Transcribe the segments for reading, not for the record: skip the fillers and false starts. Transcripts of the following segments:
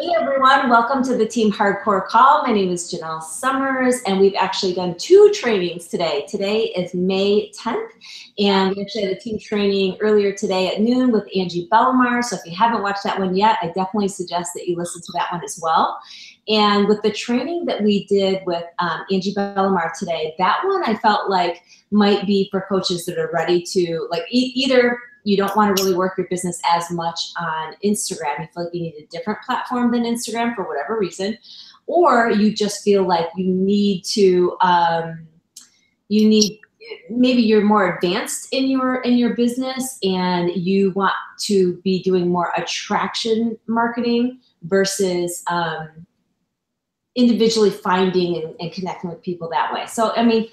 Hey everyone, welcome to the Team Hardcore Call. My name is Janelle Summers, and we've actually done 2 trainings today. Today is May 10th, and we actually had a team training earlier today at noon with Angie Belmar. So if you haven't watched that one yet, I definitely suggest that you listen to that one as well. And with the training that we did with Angie Belmar today, that one I felt like might be for coaches that are ready to, like, either you don't want to really work your business as much on Instagram. You feel like you need a different platform than Instagram for whatever reason, or you just feel like you need to, maybe you're more advanced in your business and you want to be doing more attraction marketing versus individually finding and connecting with people that way. So, I mean,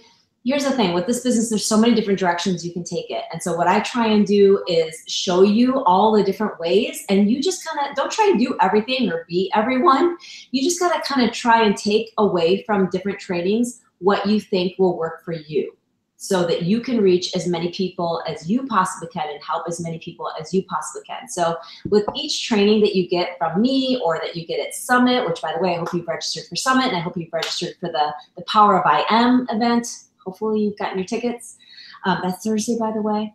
here's the thing with this business, there's so many different directions you can take it. And so what I try and do is show you all the different ways, and you just kind of don't try and do everything or be everyone. You just got to kind of try and take away from different trainings what you think will work for you, so that you can reach as many people as you possibly can and help as many people as you possibly can. So with each training that you get from me or that you get at Summit, which by the way, I hope you've registered for Summit, and I hope you've registered for the Power of I Am event. Hopefully you've gotten your tickets. That's Thursday, by the way.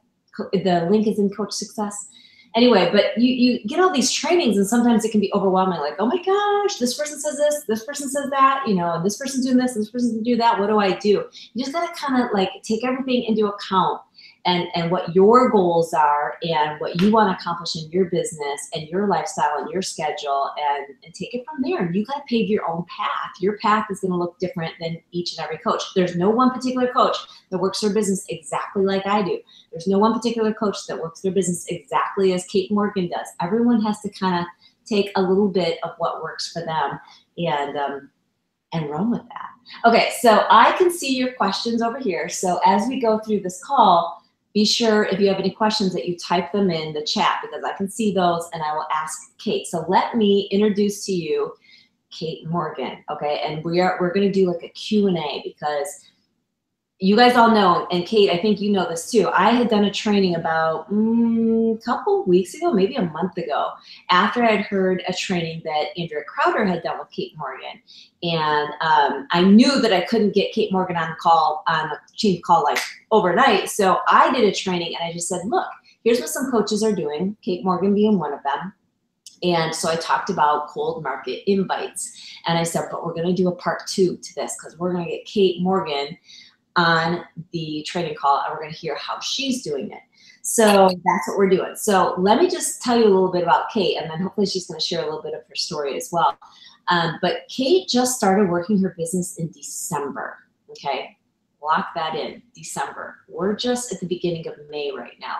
The link is in Coach Success. Anyway, but you get all these trainings, and sometimes it can be overwhelming. Like, oh my gosh, this person says this person says that, and this person's doing this person's doing that. What do I do? You just got to kind of like take everything into account and what your goals are and what you want to accomplish in your business and your lifestyle and your schedule, and take it from there. And you got to pave your own path. Your path is going to look different than each and every coach. There's no one particular coach that works their business exactly like I do. There's no one particular coach that works their business exactly as Kate Morgan does. Everyone has to kind of take a little bit of what works for them and run with that. Okay, so I can see your questions over here. So as we go through this call, be sure if you have any questions that you type them in the chat, because I can see those and I will ask Kate. So let me introduce to you Kate Morgan, okay? And we're going to do like a Q&A, because you guys all know, and Kate, I think you know this too, I had done a training about a couple weeks ago, maybe a month ago, after I'd heard a training that Andrea Crowder had done with Kate Morgan. And I knew that I couldn't get Kate Morgan on the team call like overnight. So I did a training and I just said, look, here's what some coaches are doing, Kate Morgan being one of them. And so I talked about cold market invites. And I said, but we're going to do a part 2 to this, because we're going to get Kate Morgan on the training call and we're going to hear how she's doing it. So that's what we're doing. So let me just tell you a little bit about Kate, and then hopefully she's going to share a little bit of her story as well. But Kate just started working her business in December. Okay, lock that in, December. We're just at the beginning of May right now.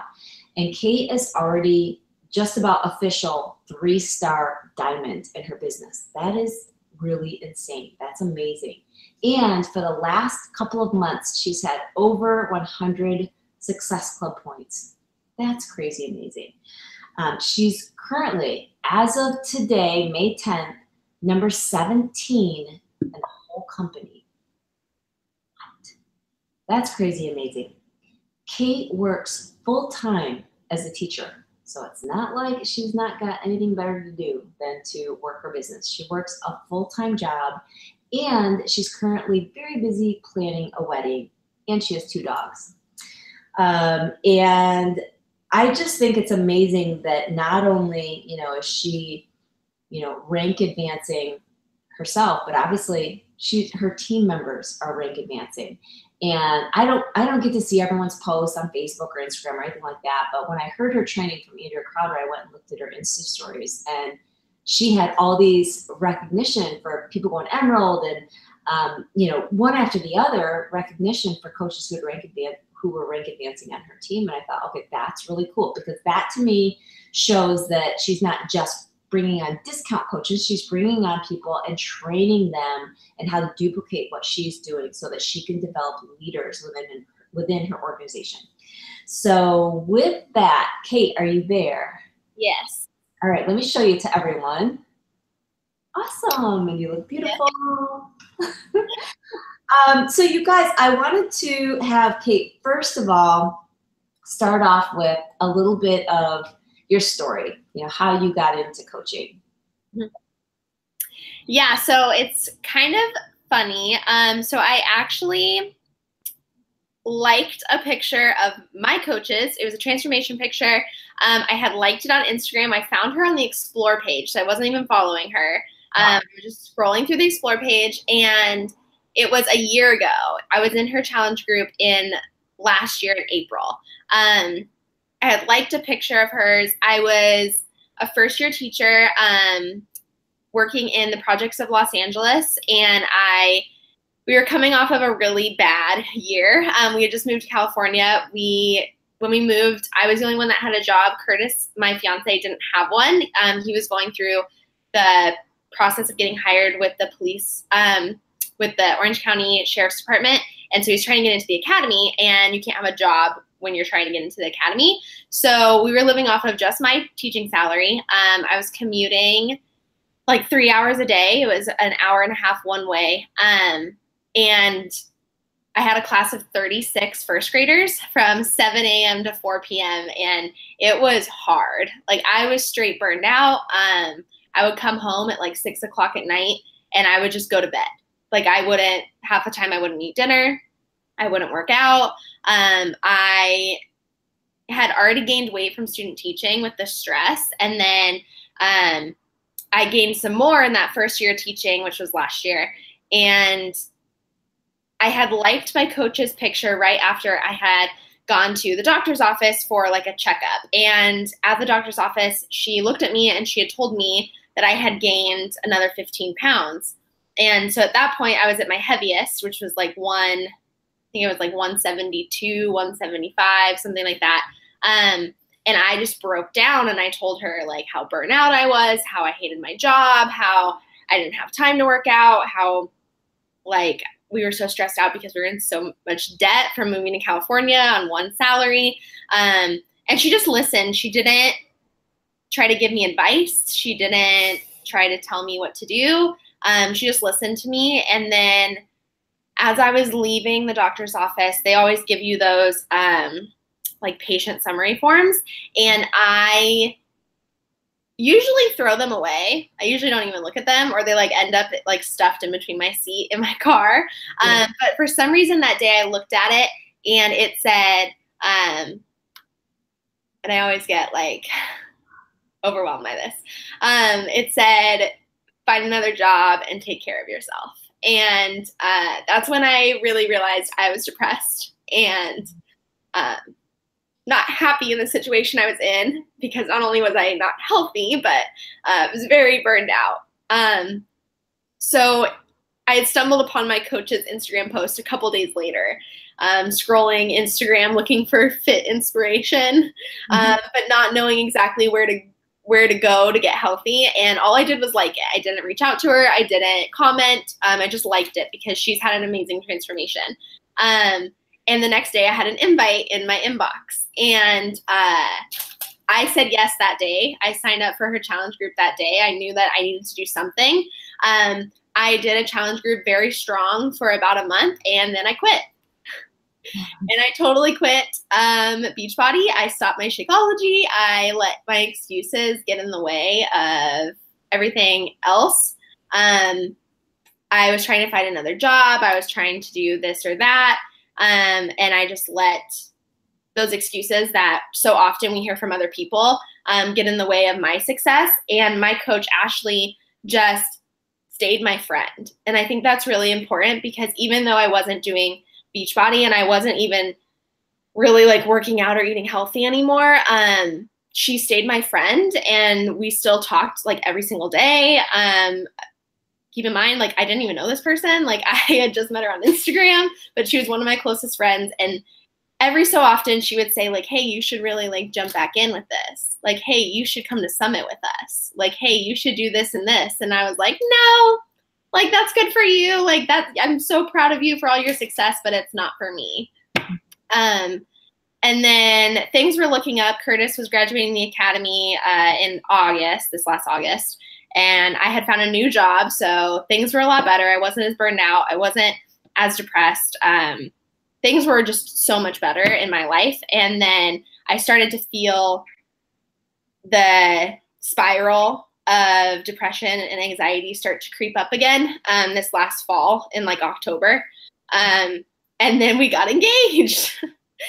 And Kate is already just about official 3-star diamond in her business. That is really insane. That's amazing. And for the last couple of months, she's had over 100 Success Club points. That's crazy amazing. She's currently, as of today, May 10th, number 17 in the whole company. What? That's crazy amazing. Kate works full-time as a teacher. So it's not like she's not got anything better to do than to work her business. She works a full-time job, and she's currently very busy planning a wedding, and she has 2 dogs. And I just think it's amazing that not only, is she, rank advancing herself, but obviously her team members are rank advancing. And I don't get to see everyone's posts on Facebook or Instagram or anything like that. But when I heard her training from Andrea Crowder, I went and looked at her Insta stories, and she had all these recognition for people going Emerald and, one after the other recognition for coaches who were rank advancing on her team. And I thought, okay, that's really cool, because that to me shows that she's not just bringing on discount coaches, she's bringing on people and training them and how to duplicate what she's doing so that she can develop leaders within her organization. So with that, Kate, are you there? Yes. All right, let me show you to everyone. Awesome, and you look beautiful. So you guys, I wanted to have Kate, first of all, start off with a little bit of your story, how you got into coaching. Yeah, so it's kind of funny. So I actually liked a picture of my coaches. It was a transformation picture. I had liked it on Instagram. I found her on the Explore page, so I wasn't even following her. I was just scrolling through the Explore page, and it was a year ago. I was in her challenge group in last year in April. I had liked a picture of hers. I was a first-year teacher working in the projects of Los Angeles, and we were coming off of a really bad year. We had just moved to California. When we moved, I was the only one that had a job. Curtis, my fiance, didn't have one. He was going through the process of getting hired with the police, with the Orange County Sheriff's Department. And so he's trying to get into the academy, and you can't have a job when you're trying to get into the academy. So we were living off of just my teaching salary. I was commuting like 3 hours a day. It was an hour and a half one way. And I had a class of 36 first graders from 7 a.m. to 4 p.m. And it was hard. Like, I was straight burned out. I would come home at like 6 o'clock at night, and I would just go to bed. Like, half the time I wouldn't eat dinner. I wouldn't work out. I had already gained weight from student teaching with the stress. And then I gained some more in that first year of teaching, which was last year. And I had liked my coach's picture right after I had gone to the doctor's office for like a checkup. And at the doctor's office, she looked at me and she had told me that I had gained another 15 pounds. And so at that point, I was at my heaviest, which was like 172, 175, something like that. And I just broke down, and I told her like how burnt out I was, how I hated my job, how I didn't have time to work out, how like we were so stressed out because we were in so much debt from moving to California on one salary. And she just listened. She didn't try to give me advice. She didn't try to tell me what to do. She just listened to me. And then as I was leaving the doctor's office, they always give you those like patient summary forms. And I usually throw them away. I usually don't even look at them, or they like end up like stuffed in between my seat in my car. Yeah. But for some reason that day I looked at it, and it said, and I always get like overwhelmed by this. It said, find another job and take care of yourself. And that's when I really realized I was depressed and not happy in the situation I was in, because not only was I not healthy, but I was very burned out. So I had stumbled upon my coach's Instagram post a couple days later, scrolling Instagram looking for fit inspiration, but not knowing exactly where to go to get healthy. And all I did was like it. I didn't reach out to her. I didn't comment. I just liked it because she's had an amazing transformation. And the next day I had an invite in my inbox, and I said yes that day. I signed up for her challenge group that day. I knew that I needed to do something. I did a challenge group very strong for about a month, and then I quit. And I totally quit Beachbody. I stopped my Shakeology. I let my excuses get in the way of everything else. I was trying to find another job. I was trying to do this or that. And I just let those excuses that so often we hear from other people get in the way of my success. And my coach, Ashley, just stayed my friend. And I think that's really important, because even though I wasn't doing Beachbody and I wasn't even really like working out or eating healthy anymore, she stayed my friend, and we still talked like every single day. Keep in mind, like, I didn't even know this person. Like, I had just met her on Instagram, but she was one of my closest friends. And every so often she would say like, hey, you should really like jump back in with this. Like, hey, you should come to Summit with us. Like, hey, you should do this and this. And I was like, no, like, that's good for you. Like, I'm so proud of you for all your success, but it's not for me. And then things were looking up. Curtis was graduating the academy in August, this last August. And I had found a new job, so things were a lot better. I wasn't as burned out. I wasn't as depressed. Things were just so much better in my life. And then I started to feel the spiral of depression and anxiety start to creep up again this last fall in like October. And then we got engaged.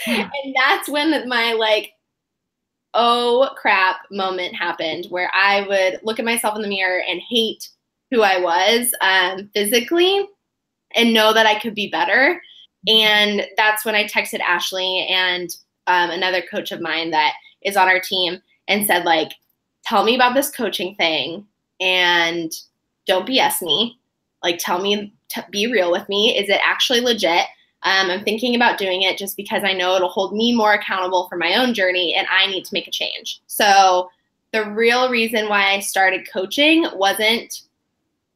And that's when my like, oh crap moment happened, where I would look at myself in the mirror and hate who I was physically and know that I could be better. And that's when I texted Ashley and another coach of mine that is on our team and said, like, tell me about this coaching thing and don't BS me. Like, tell me, be real with me. Is it actually legit? I'm thinking about doing it just because I know it'll hold me more accountable for my own journey and I need to make a change. So the real reason why I started coaching wasn't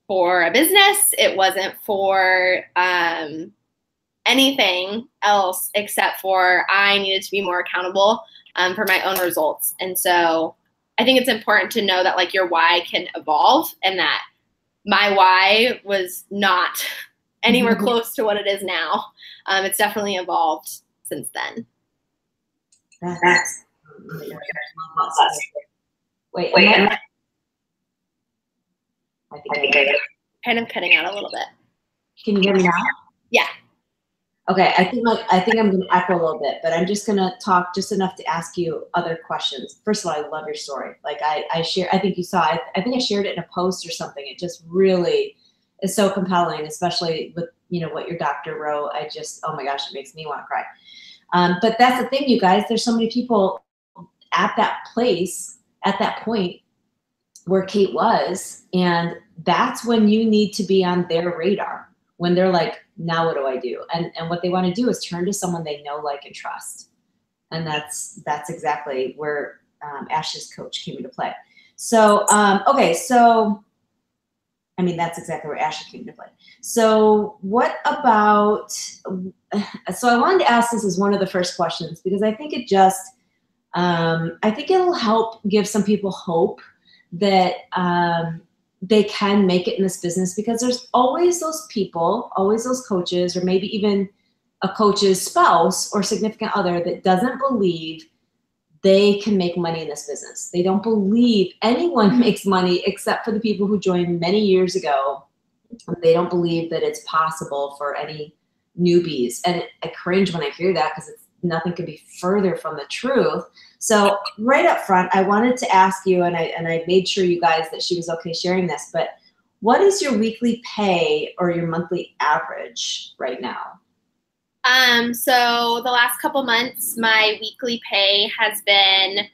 for a business. It wasn't for anything else except for I needed to be more accountable for my own results. And so I think it's important to know that like your why can evolve, and that my why was not anywhere close to what it is now. It's definitely evolved since then. That's wait. I think I kind of cutting out a little bit. Can you hear me now? Yeah. Okay, I think I'm going to echo a little bit, but I'm just going to talk just enough to ask you other questions. First of all, I love your story. Like I share, I think you saw, I think I shared it in a post or something. It just really is so compelling, especially with, you know, what your doctor wrote. I just, oh my gosh, it makes me want to cry. But that's the thing, you guys, there's so many people at that place, at that point where Kate was, and that's when you need to be on their radar, when they're like, now what do I do? And what they want to do is turn to someone they know, like, and trust. And that's exactly where Ashley's coach came into play. So, okay, so, I mean, that's exactly where Ashley came into play. So what about, so I wanted to ask this as one of the first questions, because I think it just, I think it'll help give some people hope that they can make it in this business, because there's always those people, always those coaches, or maybe even a coach's spouse or significant other that doesn't believe they can make money in this business. They don't believe anyone makes money except for the people who joined many years ago. They don't believe that it's possible for any newbies. And I cringe when I hear that, because nothing could be further from the truth. So right up front, I wanted to ask you, and I made sure you guys that she was okay sharing this, but what is your weekly pay or your monthly average right now? So the last couple months, my weekly pay has been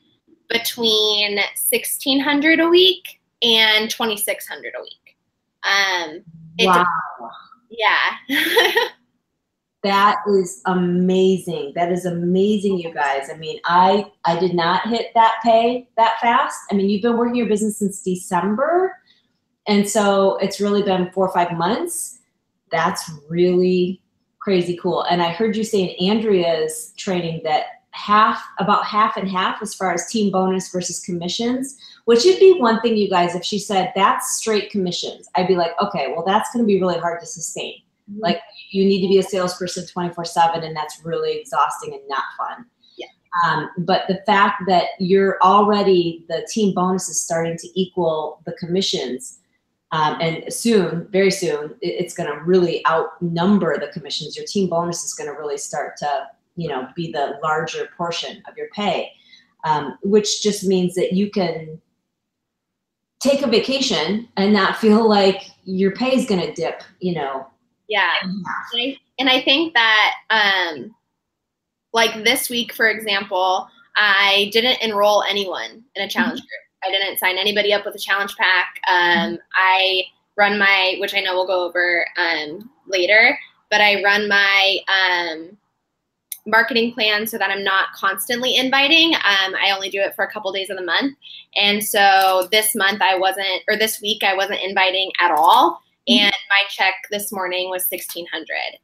between $1,600 a week and $2,600 a week. Wow. Yeah. That is amazing. That is amazing, you guys. I mean, I did not hit that pay that fast. I mean, you've been working your business since December, and so it's really been 4 or 5 months. That's really crazy cool. And I heard you say in Andrea's training that about half and half as far as team bonus versus commissions, which would be one thing, you guys, if she said that's straight commissions, I'd be like, okay, well, that's going to be really hard to sustain. Like, you need to be a salesperson 24/7, and that's really exhausting and not fun. Yeah. But the fact that you're already, the team bonus is starting to equal the commissions, and soon, very soon, it's going to really outnumber the commissions. Your team bonus is going to really start to, you know, be the larger portion of your pay, which just means that you can take a vacation and not feel like your pay is going to dip, you know. Yeah. And I think that, like this week, for example, I didn't enroll anyone in a challenge group. I didn't sign anybody up with a challenge pack. I run my, which I know we'll go over later, but I run my marketing plan so that I'm not constantly inviting. I only do it for a couple days of the month. And so this month this week I wasn't inviting at all. And my check this morning was $1,600.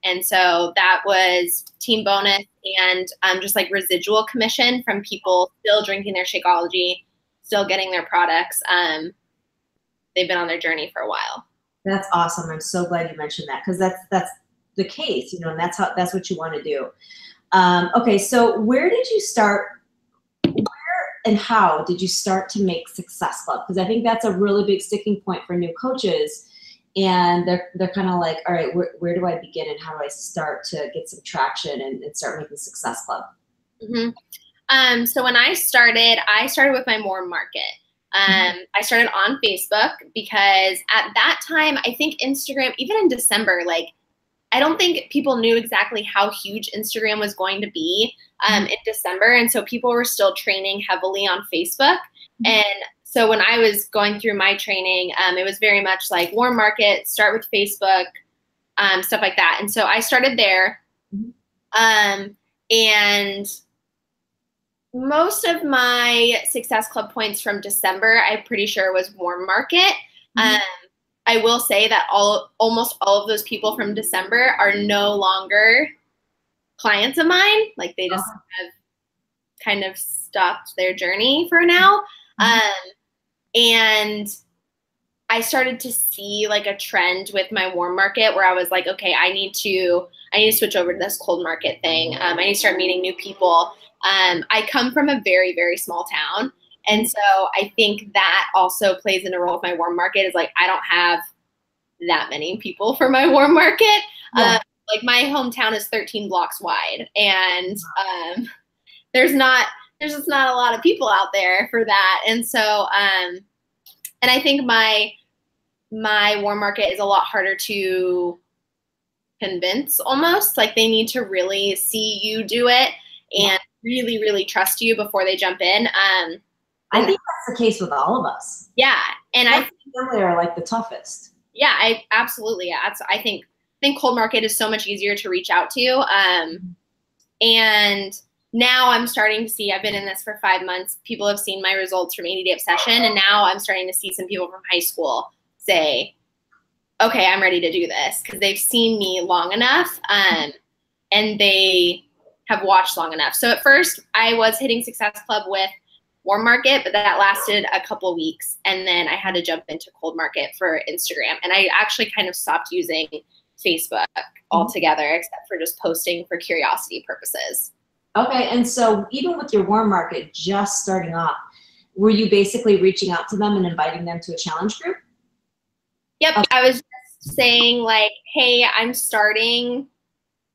And so that was team bonus and just like residual commission from people still drinking their Shakeology, still getting their products. They've been on their journey for a while. That's awesome. I'm so glad you mentioned that, because that's the case, you know, and that's what you want to do. Okay, so where did you start? and how did you start to make Success Club? Because I think that's a really big sticking point for new coaches. And they're kind of like, all right, where do I begin and how do I start to get some traction and start making Success Club? Mm-hmm. So when I started with my warm market. I started on Facebook because at that time, I think Instagram, even in December, like, I don't think people knew exactly how huge Instagram was going to be in December. And so people were still training heavily on Facebook. And so when I was going through my training, it was very much like warm market, start with Facebook, stuff like that. And so I started there. And most of my Success Club points from December, I'm pretty sure was warm market. I will say that almost all of those people from December are no longer clients of mine. Like they just have kind of stopped their journey for now. And I started to see like a trend with my warm market where I was like, okay, I need to switch over to this cold market thing. I need to start meeting new people. I come from a very, very small town. And so I think that also plays in a role with my warm market is like, I don't have that many people for my warm market. Like my hometown is 13 blocks wide and there's just not a lot of people out there for that. And so, and I think my warm market is a lot harder to convince almost. Like they need to really see you do it and really, really trust you before they jump in. I think that's the case with all of us. Yeah. And I think they are like the toughest. Yeah, I absolutely. Yeah. I think cold market is so much easier to reach out to. And now I'm starting to see, I've been in this for 5 months. People have seen my results from 80 Day Obsession. And now I'm starting to see some people from high school say, okay, I'm ready to do this because they've seen me long enough. And they have watched long enough. So at first I was hitting Success Club with warm market, but that lasted a couple weeks. And then I had to jump into cold market for Instagram. And I actually kind of stopped using Facebook altogether, except for just posting for curiosity purposes. Okay. And so even with your warm market just starting off, were you basically reaching out to them and inviting them to a challenge group? Yep. Okay. I was just saying like, hey, I'm starting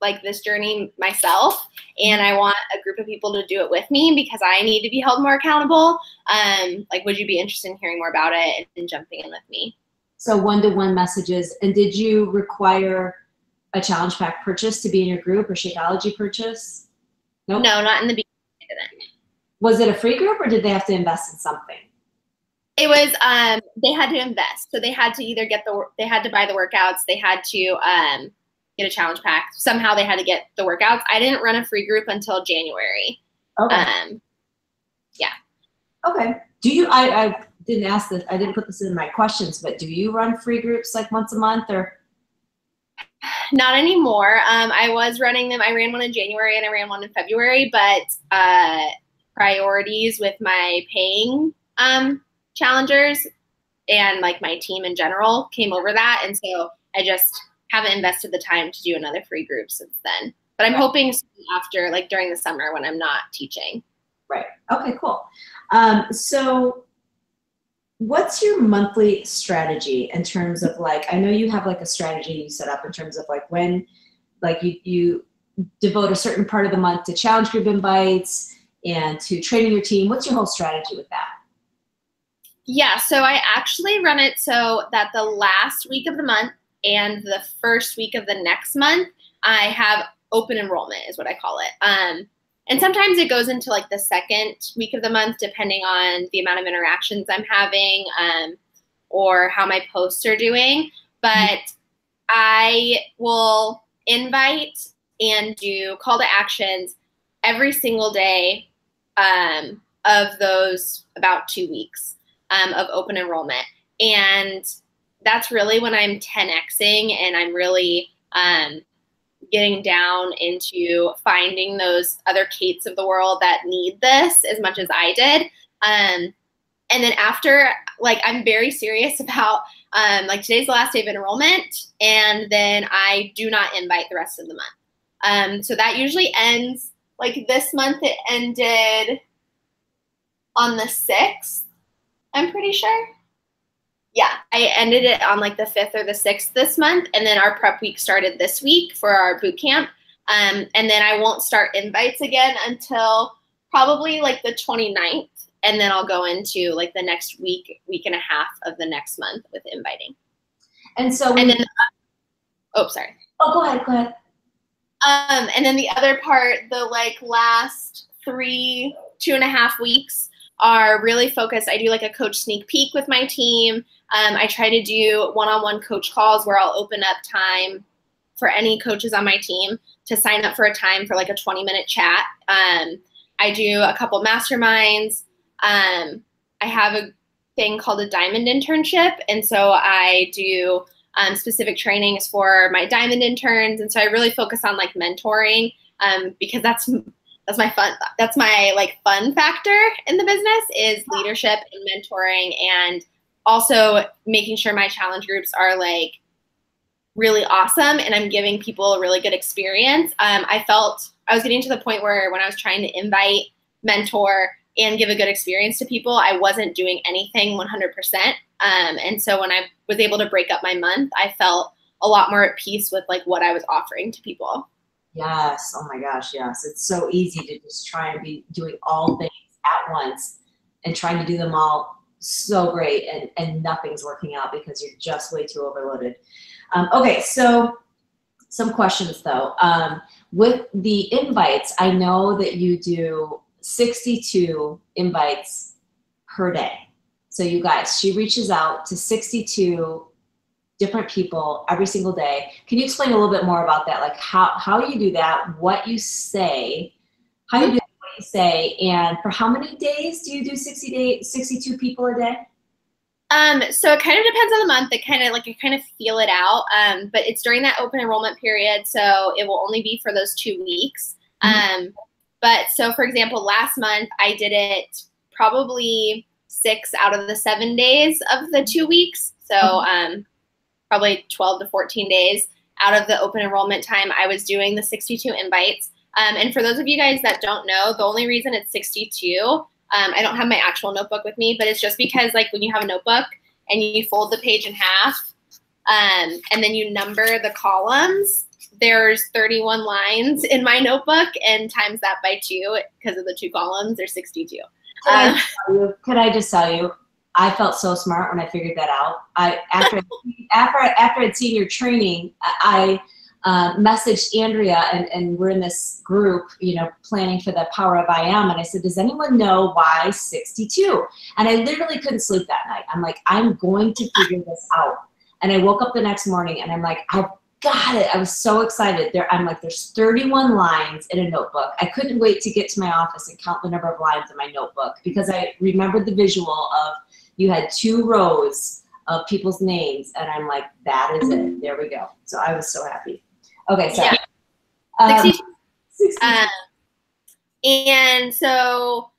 like this journey myself and I want a group of people to do it with me because I need to be held more accountable. Like, would you be interested in hearing more about it and jumping in with me? So one-to-one messages. And did you require a challenge pack purchase to be in your group or Shakeology purchase? Nope. No, not in the beginning. I didn't. Was it a free group or did they have to invest in something? It was, they had to invest. So they had to either they had to buy the workouts. They had to, get a challenge pack. Somehow they had to get the workouts. I didn't run a free group until January. Okay. Yeah. Okay. Do you, I didn't ask this, I didn't put this in my questions, but do you run free groups like once a month or? Not anymore. I was running them. I ran one in January and I ran one in February, but priorities with my paying challengers and like my team in general came over that. And so I just haven't invested the time to do another free group since then. But I'm hoping after, like during the summer when I'm not teaching. Right. Okay, cool. So what's your monthly strategy in terms of like, I know you have like a strategy you set up in terms of like when, like you devote a certain part of the month to challenge group invites and to training your team. What's your whole strategy with that? Yeah, so I actually run it so that the last week of the month and the first week of the next month, I have open enrollment is what I call it. And sometimes it goes into like the second week of the month, depending on the amount of interactions I'm having or how my posts are doing. But I will invite and do call to actions every single day of those about 2 weeks of open enrollment. And that's really when I'm 10Xing and I'm really getting down into finding those other Kates of the world that need this as much as I did. And then after, like, I'm very serious about, like, today's the last day of enrollment, and then I do not invite the rest of the month. So that usually ends, like, this month it ended on the 6th, I'm pretty sure. Yeah, I ended it on like the 5th or the 6th this month, and then our prep week started this week for our boot camp. And then I won't start invites again until probably like the 29th, and then I'll go into like the next week and a half of the next month with inviting. And so, sorry. Oh, go ahead. And then the other part, the like last 2.5 weeks are really focused. I do like a coach sneak peek with my team. I try to do one-on-one coach calls where I'll open up time for any coaches on my team to sign up for a time for like a 20-minute chat. I do a couple masterminds. I have a thing called a diamond internship. And so I do specific trainings for my diamond interns. And so I really focus on like mentoring because that's my fun. That's my like fun factor in the business is leadership and mentoring, and also making sure my challenge groups are like really awesome and I'm giving people a really good experience. I felt I was getting to the point where when I was trying to invite, mentor, and give a good experience to people, I wasn't doing anything 100%. And so when I was able to break up my month, I felt a lot more at peace with like what I was offering to people. Yes. Oh my gosh. Yes. It's so easy to just try and be doing all things at once and trying to do them all so great, and nothing's working out because you're just way too overloaded. Okay. So some questions though. With the invites, I know that you do 62 invites per day. So you guys, she reaches out to 62 different people every single day. Can you explain a little bit more about that? Like how you do that, what you say, how you do what you say, and for how many days do you do 62 people a day? So it kind of depends on the month. It kind of feel it out. But it's during that open enrollment period. So it will only be for those 2 weeks. But so for example, last month I did it probably 6 out of the 7 days of the 2 weeks. So, probably 12 to 14 days out of the open enrollment time, I was doing the 62 invites. And for those of you guys that don't know, the only reason it's 62, I don't have my actual notebook with me, but it's just because like when you have a notebook and you fold the page in half, and then you number the columns, there's 31 lines in my notebook, and times that by 2 because of the 2 columns, there's 62. Could I just tell you, I felt so smart when I figured that out. After I'd seen your training, I messaged Andrea, and we're in this group, planning for the Power of I Am. And I said, does anyone know why 62? And I literally couldn't sleep that night. I'm like, I'm going to figure this out. And I woke up the next morning and I'm like, I've got it. I was so excited. I'm like, there's 31 lines in a notebook. I couldn't wait to get to my office and count the number of lines in my notebook because I remembered the visual of you had 2 rows of people's names, and I'm like, that is it. There we go. So I was so happy. Okay, so yeah. 62. And so,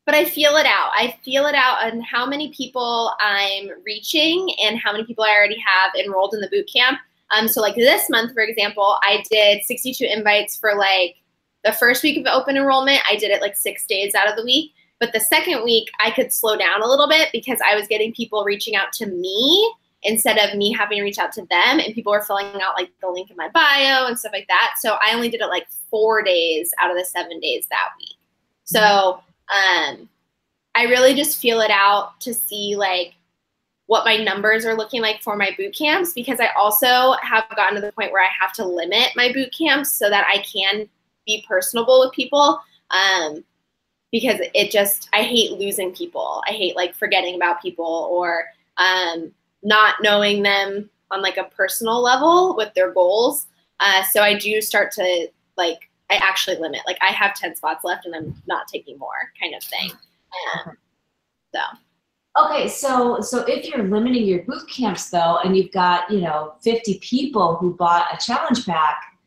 but I feel it out. I feel it out on how many people I'm reaching and how many people I already have enrolled in the boot camp. So like this month, for example, I did 62 invites for like the first week of open enrollment. I did it like 6 days out of the week. But the second week, I could slow down a little bit because I was getting people reaching out to me instead of me having to reach out to them. And people were filling out like the link in my bio and stuff like that. So I only did it like 4 days out of the 7 days that week. So I really just feel it out to see like what my numbers are looking like for my boot camps, because I also have gotten to the point where I have to limit my boot camps so that I can be personable with people. Because I hate losing people. I hate like forgetting about people or not knowing them on like a personal level with their goals. So I do start to I actually limit. Like I have 10 spots left and I'm not taking more kind of thing. Okay, so if you're limiting your boot camps though, and you've got 50 people who bought a challenge pack,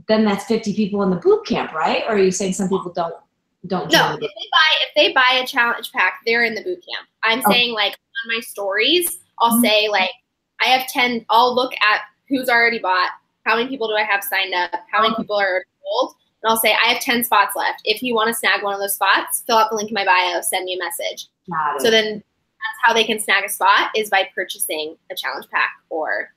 then that's 50 people in the boot camp, right? Or are you saying some people don't No, if they buy a challenge pack, they're in the boot camp. I'm saying like on my stories, I'll say like I have 10. I'll look at who's already bought, how many people do I have signed up, how many people are enrolled, and I'll say, I have 10 spots left. If you want to snag one of those spots, fill out the link in my bio, send me a message. So then that's how they can snag a spot, is by purchasing a challenge pack or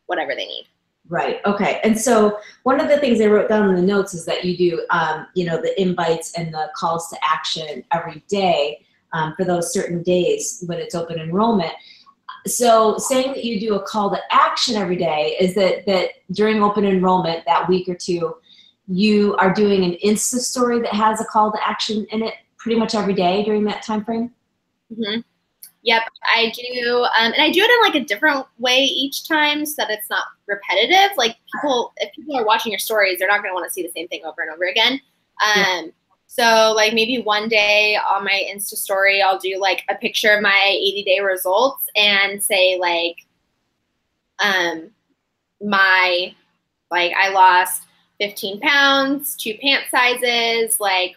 whatever they need. Right. Okay. And so one of the things I wrote down in the notes is that you do, you know, the invites and the calls to action every day for those certain days when it's open enrollment. So saying that you do a call to action every day, is that during open enrollment that week or two, you are doing an Insta story that has a call to action in it pretty much every day during that time frame? Mm-hmm. Yep, I do. And I do it in like a different way each time so that it's not repetitive. Like if people are watching your stories, they're not going to want to see the same thing over and over again. So like maybe one day on my Insta story, I'll do like a picture of my 80-day results and say like, I lost 15 pounds, 2 pant sizes, like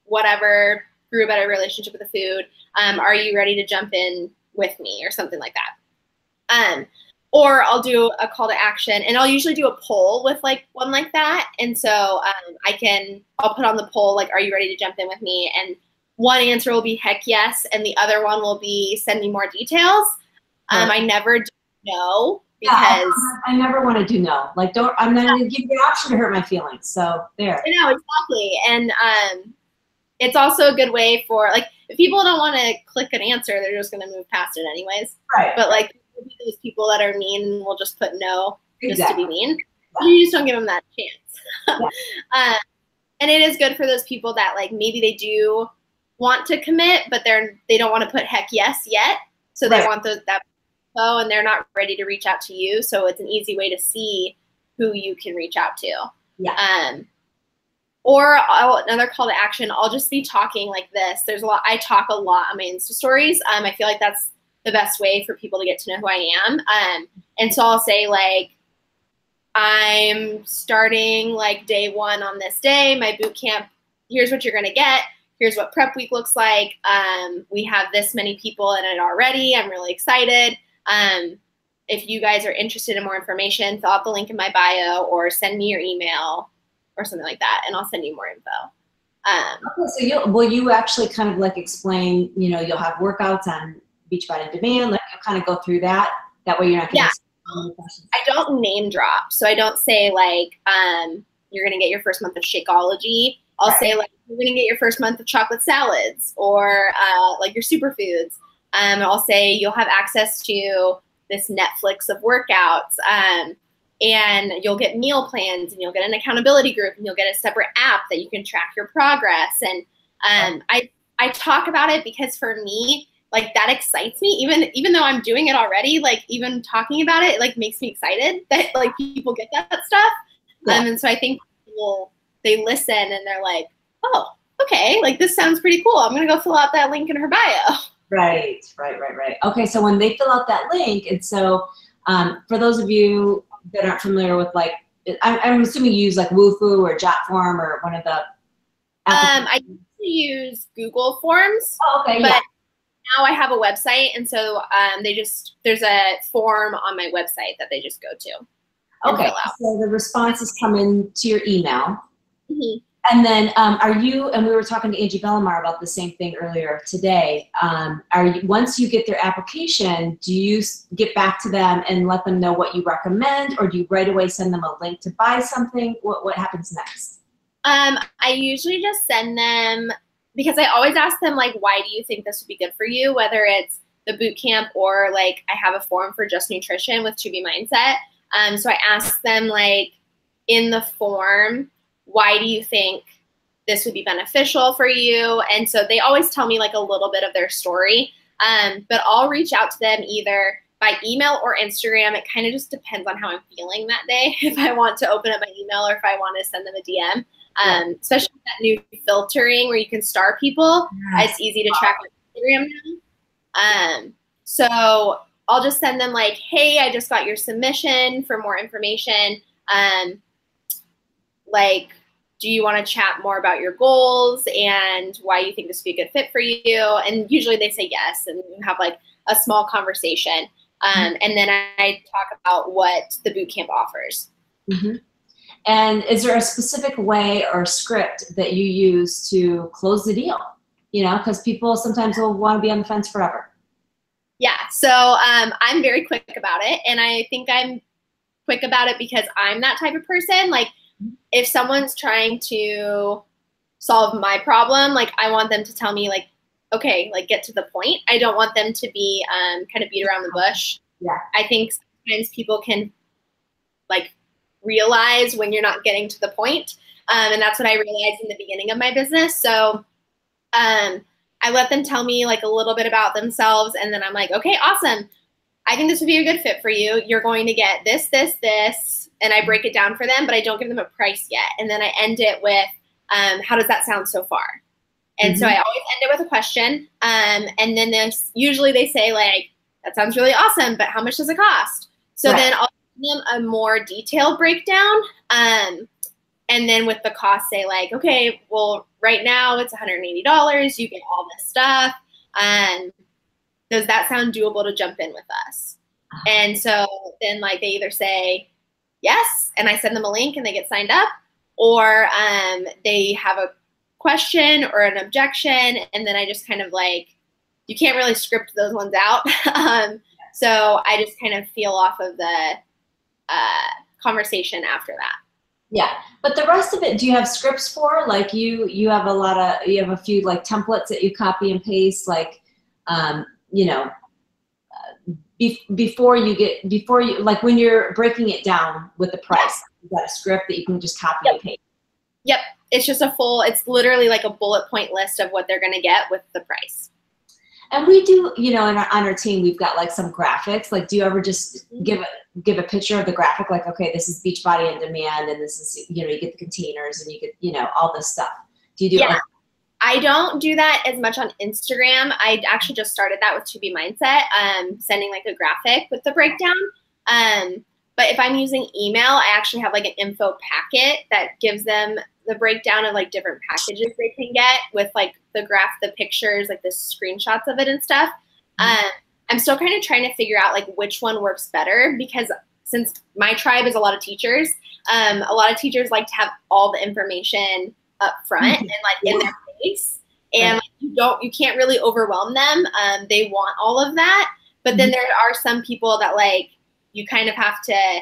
whatever, grew a better relationship with the food. Are you ready to jump in with me, or something like that? Or I'll do a call to action, and I'll usually do a poll with like one like that. And so I'll put on the poll, like, are you ready to jump in with me? And one answer will be heck yes. And the other one will be send me more details. I never do no, because I never want to do no. Like, I'm not going to give you the option to hurt my feelings. So there. I know, exactly. And it's also a good way for, like, if people don't want to click an answer, they're just going to move past it anyways. Right. But like those people that are mean and will just put no just to be mean, you just don't give them that chance. And it is good for those people that like maybe they do want to commit, but they don't want to put heck yes yet. So they want that info, and they're not ready to reach out to you. So it's an easy way to see who you can reach out to. Yeah. Or another call to action, I'll just be talking like this. I talk a lot on my Insta stories. I feel like that's the best way for people to get to know who I am. And so I'll say like, I'm starting like day 1 on this day, my boot camp, here's what you're going to get. Here's what prep week looks like. We have this many people in it already. I'm really excited. If you guys are interested in more information, fill out the link in my bio or send me your email or something like that, and I'll send you more info. Okay, so will you actually kind of like explain, you know, you'll have workouts on Beachbody On Demand, like you'll kind of go through that. That way you're not getting questions. I don't name drop. So I don't say like, you're going to get your first month of Shakeology. I'll say like, you're going to get your first month of chocolate salads, or like your superfoods. I'll say you'll have access to this Netflix of workouts. And you'll get meal plans, and you'll get an accountability group, and you'll get a separate app that you can track your progress. And I talk about it because for me, like that excites me, even though I'm doing it already, like even talking about it, like makes me excited that like people get that stuff. And so I think they listen and they're like, oh, okay, like this sounds pretty cool. I'm going to go fill out that link in her bio. Right. Okay. So when they fill out that link, and so for those of you that aren't familiar with, like, I'm assuming you use like Wufoo or JotForm or one of the. I used to use Google Forms. Oh, okay. But now I have a website, and so there's a form on my website that they just go to. Okay. So the responses come in to your email. Mm-hmm. And then and we were talking to Angie Bellamar about the same thing earlier today. Once you get their application, do you get back to them and let them know what you recommend, or do you right away send them a link to buy something? What happens next? I usually just send them, because I always ask them like, why do you think this would be good for you? Whether it's the boot camp or like I have a form for Just Nutrition with To Be Mindset. So I ask them like in the form, why do you think this would be beneficial for you? And so they always tell me like a little bit of their story, but I'll reach out to them either by email or Instagram. It kind of just depends on how I'm feeling that day, if I want to open up my email or if I want to send them a DM, especially with that new filtering where you can star people. Yes. It's easy to track on Instagram now. So I'll just send them like, hey, I just got your submission for more information. Like, do you want to chat more about your goals and why you think this would be a good fit for you? And usually they say yes, and we have like a small conversation. And then I talk about what the boot camp offers. Mm-hmm. And is there a specific way or script that you use to close the deal? You know, because people sometimes will want to be on the fence forever. Yeah, so I'm very quick about it, and I think I'm quick about it because I'm that type of person. Like, if someone's trying to solve my problem, like, I want them to tell me, like, okay, like, get to the point. I don't want them to be kind of beat around the bush. Yeah. I think sometimes people can, like, realize when you're not getting to the point, and that's what I realized in the beginning of my business. So I let them tell me, like, a little bit about themselves, and then I'm like, okay, awesome. I think this would be a good fit for you. You're going to get this, this, this, and I break it down for them, but I don't give them a price yet. And then I end it with, how does that sound so far? And so I always end it with a question. And then usually they say, like, that sounds really awesome, but how much does it cost? So then I'll give them a more detailed breakdown. And then with the cost, say, like, okay, well, right now it's $180. You get all this stuff. Does that sound doable to jump in with us? And so then, like, they either say yes, and I send them a link and they get signed up, or they have a question or an objection, and then I just kind of, like, you can't really script those ones out. So I just kind of feel off of the conversation after that. Yeah, but the rest of it, do you have scripts for? Like, you have a few, like, templates that you copy and paste, like, you know, before you, like, when you're breaking it down with the price, you got a script that you can just copy and paste. Yep, it's just it's literally like a bullet point list of what they're going to get with the price. And we do, you know, on our team, we've got, like, some graphics. Like, do you ever just give a picture of the graphic? Like, okay, this is Beachbody on Demand, and this is, you know, you get the containers, and you get, you know, all this stuff. Do you do it? I don't do that as much on Instagram. I actually just started that with To Be Mindset, sending, like, a graphic with the breakdown. But if I'm using email, I actually have, like, an info packet that gives them the breakdown of, like, different packages they can get with, like, the pictures, like, the screenshots of it and stuff. I'm still kind of trying to figure out, like, which one works better, because since my tribe is a lot of teachers like to have all the information up front and, like, in their face, and like, you can't really overwhelm them. They want all of that, but then there are some people that, like, you kind of have to,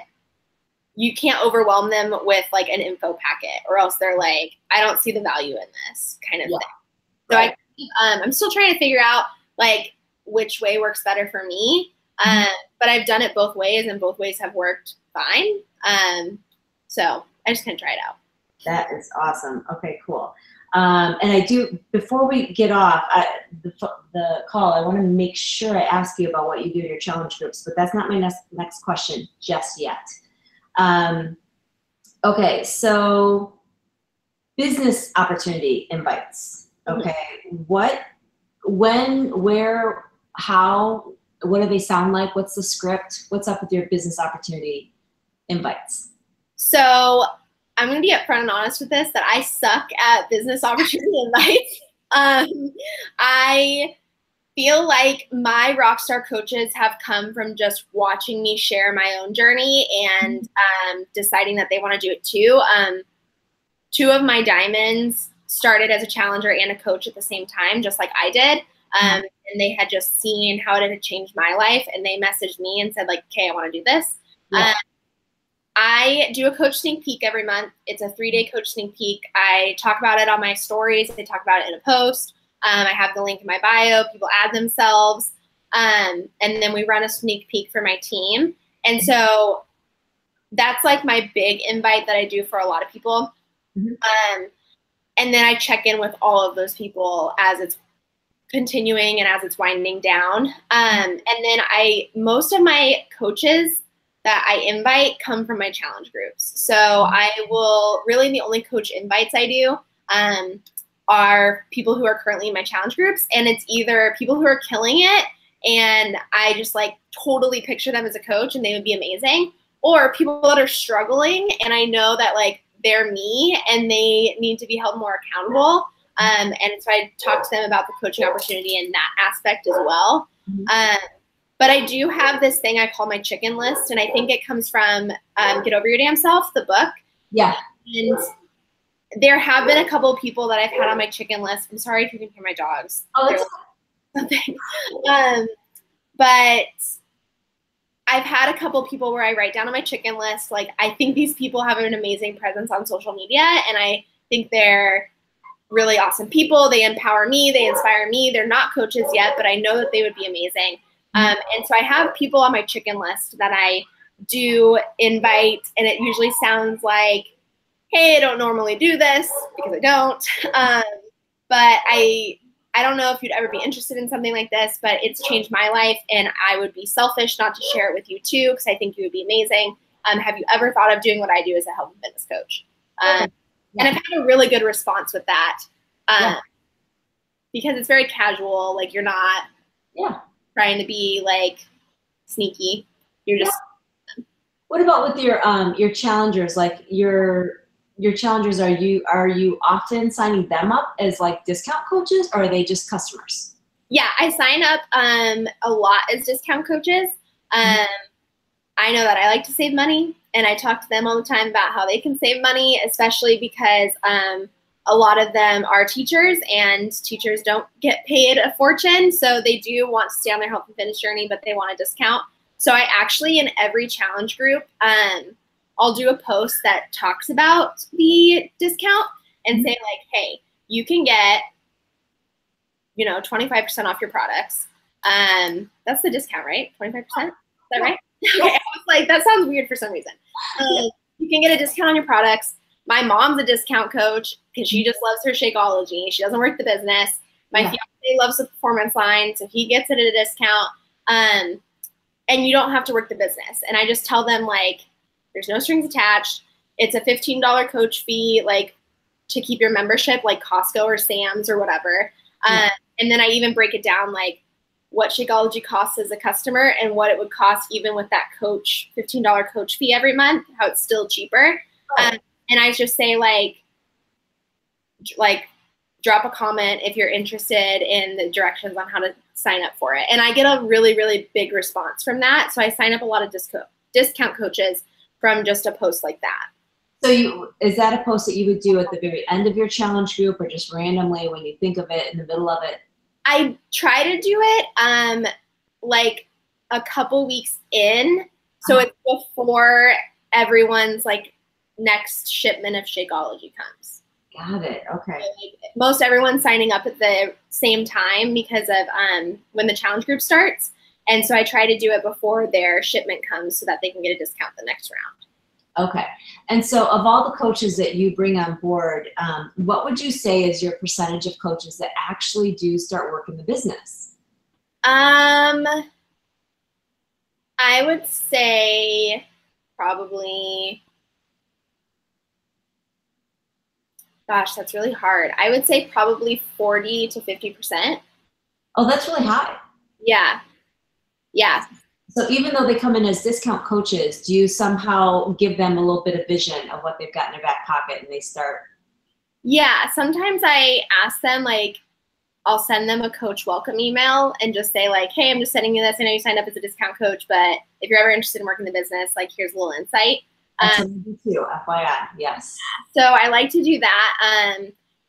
you can't overwhelm them with, like, an info packet, or else they're like, I don't see the value in this kind of thing. So I'm still trying to figure out, like, which way works better for me. But I've done it both ways, and both ways have worked fine. So I just kind of try it out. That is awesome. Okay, cool. And I do, before we get off the call, I want to make sure I ask you about what you do in your challenge groups, but that's not my next question just yet. Okay, so business opportunity invites. Okay, what, when, where, how, what do they sound like? What's the script? What's up with your business opportunity invites? So I'm going to be upfront and honest with this, that I suck at business opportunity invites. I feel like my rockstar coaches have come from just watching me share my own journey and deciding that they want to do it too. Two of my diamonds started as a challenger and a coach at the same time, just like I did. And they had just seen how it had changed my life, and they messaged me and said, like, okay, I want to do this. Yeah. I do a coach sneak peek every month. It's a 3-day coach sneak peek. I talk about it on my stories. I talk about it in a post. I have the link in my bio. People add themselves. And then we run a sneak peek for my team. And so that's, like, my big invite that I do for a lot of people. And then I check in with all of those people as it's continuing and as it's winding down. And then most of my coaches that I invite come from my challenge groups. So I will, really the only coach invites I do are people who are currently in my challenge groups. And it's either people who are killing it and I just, like, totally picture them as a coach and they would be amazing, or people that are struggling and I know that, like, they're me and they need to be held more accountable. And so I talk to them about the coaching opportunity in that aspect as well. But I do have this thing I call my chicken list, and I think it comes from Get Over Your Damn Self, the book. Yeah. And there have been a couple of people that I've had on my chicken list. I'm sorry if you can hear my dogs. Oh, that's something. But I've had a couple of people where I write down on my chicken list, like, I think these people have an amazing presence on social media, and I think they're really awesome people. They empower me. They inspire me. They're not coaches yet, but I know that they would be amazing. And so I have people on my chicken list that I do invite, and it usually sounds like, hey, I don't normally do this, because I don't. But I don't know if you'd ever be interested in something like this, but it's changed my life, and I would be selfish not to share it with you too, because I think you would be amazing. Have you ever thought of doing what I do as a health and fitness coach? And I've had a really good response with that, because it's very casual. Like, you're not trying to be like sneaky. You're just. What about with your challengers? Like your challengers, are you often signing them up as like discount coaches, or are they just customers? Yeah, I sign up a lot as discount coaches. I know that I like to save money, and I talk to them all the time about how they can save money, especially because a lot of them are teachers, and teachers don't get paid a fortune, so they do want to stay on their health and fitness journey, but they want a discount. So I actually, in every challenge group, I'll do a post that talks about the discount and say, like, hey, you can get, 25% off your products. That's the discount, right? 25%? Is that right? Okay. I was like, that sounds weird for some reason. You can get a discount on your products. My mom's a discount coach because she just loves her Shakeology. She doesn't work the business. My fiance loves the performance line, so he gets it at a discount. And you don't have to work the business. And I just tell them, like, there's no strings attached. It's a $15 coach fee, like, to keep your membership, like Costco or Sam's or whatever. And then I even break it down, like, what Shakeology costs as a customer and what it would cost even with that $15 coach fee every month, how it's still cheaper. And I just say, like, drop a comment if you're interested in the directions on how to sign up for it. And I get a really, really big response from that. So I sign up a lot of discount coaches from just a post like that. So is that a post that you would do at the very end of your challenge group, or just randomly when you think of it, in the middle of it? I try to do it like a couple weeks in. So it's before everyone's, like, next shipment of Shakeology comes. Got it. Okay. Most everyone's signing up at the same time because of when the challenge group starts. And so I try to do it before their shipment comes so that they can get a discount the next round. Okay. And so of all the coaches that you bring on board, what would you say is your percentage of coaches that actually do start working the business? I would say probably, gosh, that's really hard. I would say probably 40 to 50%. Oh, that's really high. Yeah. Yeah. So even though they come in as discount coaches, do you somehow give them a little bit of vision of what they've got in their back pocket and they start? Yeah. Sometimes I ask them, like, I'll send them a coach welcome email and just say, like, hey, I'm just sending you this. I know you signed up as a discount coach, but if you're ever interested in working the business, like, here's a little insight. That's what we do too, FYI, yes. So I like to do that.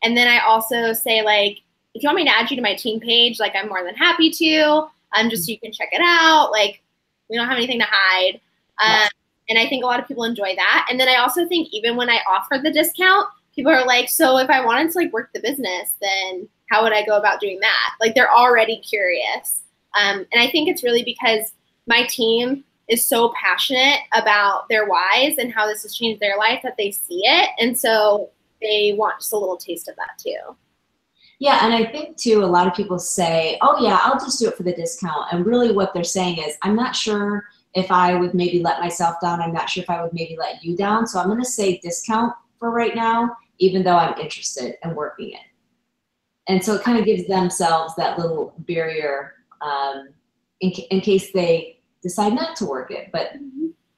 And then I also say, like, if you want me to add you to my team page, like, I'm more than happy to, just so you can check it out. Like, we don't have anything to hide. Yes. And I think a lot of people enjoy that. And then I also think even when I offer the discount, people are like, so if I wanted to, like, work the business, then how would I go about doing that? Like, they're already curious. And I think it's really because my team is so passionate about their whys and how this has changed their life that they see it. And so they want just a little taste of that too. Yeah, and I think too, a lot of people say, oh yeah, I'll just do it for the discount. And really what they're saying is, I'm not sure if I would maybe let myself down. I'm not sure if I would maybe let you down. So I'm going to say discount for right now, even though I'm interested in working it. And so it kind of gives themselves that little barrier in case they decide not to work it. But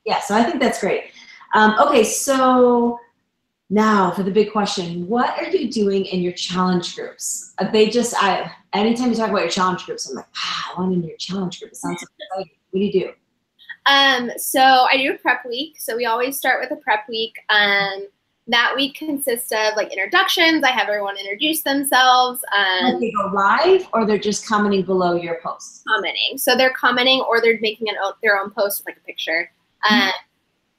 yeah, so I think that's great. Okay, so now for the big question, what are you doing in your challenge groups? Anytime you talk about your challenge groups, I'm like, I want in your challenge group. It sounds so exciting. What do you do? So I do a prep week. So we always start with a prep week. that week consists of like introductions. I have everyone introduce themselves. Like they go live, or they're just commenting below your posts? Commenting. So they're commenting, or they're making their own post with like a picture.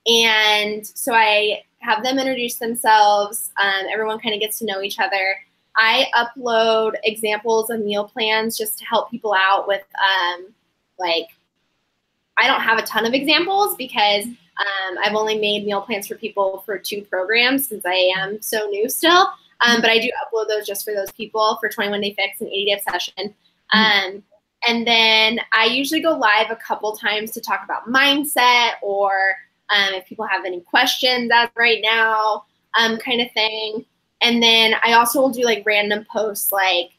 And so I have them introduce themselves. Everyone kind of gets to know each other. I upload examples of meal plans just to help people out with like, I don't have a ton of examples because I've only made meal plans for people for 2 programs since I am so new still. But I do upload those just for those people for 21 Day Fix and 80 Day Obsession. And then I usually go live a couple times to talk about mindset, or if people have any questions as right now, kind of thing. And then I also will do like random posts like,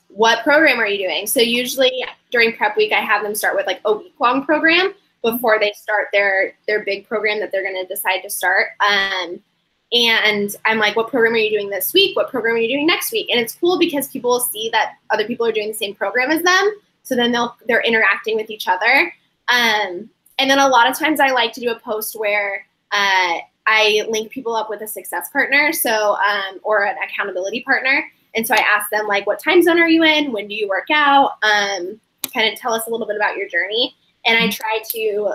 what program are you doing? So usually during prep week, I have them start with like a week-long program before they start their big program that they're going to decide to start. And I'm like, what program are you doing this week? What program are you doing next week? And it's cool because people will see that other people are doing the same program as them. So then they're interacting with each other. And then a lot of times I like to do a post where I link people up with a success partner, so or an accountability partner. And so I ask them like, what time zone are you in? When do you work out? Kind of tell us a little bit about your journey. And I try to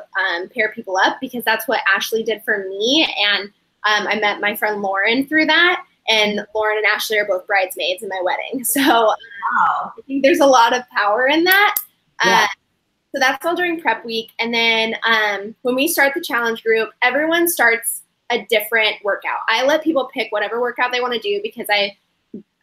pair people up because that's what Ashley did for me. And I met my friend Lauren through that. And Lauren and Ashley are both bridesmaids in my wedding. So I think there's a lot of power in that. Yeah. So that's all during prep week. And then when we start the challenge group, everyone starts a different workout. I let people pick whatever workout they want to do because